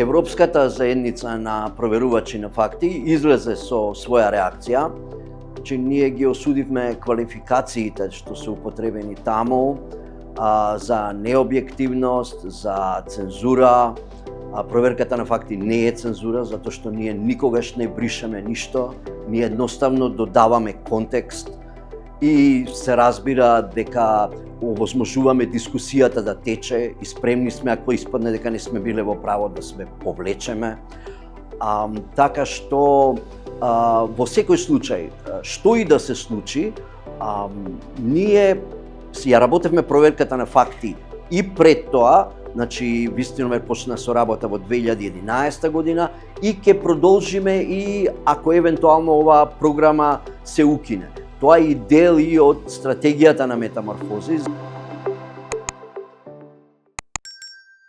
Европската заедница на проверувачи на факти излезе со своја реакција, че ние ги осудивме квалификациите што се употребени таму за необјективност, за цензура. Проверката на факти не е цензура, затоа што ние никогаш не бришеме ништо, ние едноставно додаваме контекст и се разбира дека овозможуваме дискусијата да тече и спремни сме ако испадне дека не сме биле во право да се повлечеме. Така што во секој случај, што и да се случи, ние ја работевме проверката на факти и пред тоа, значи Вистиномер почна со работа во 2011 година и ќе продолжиме и ако евентуално оваа програма се укине. Тоа е и дел и од стратегијата на Метаморфозис.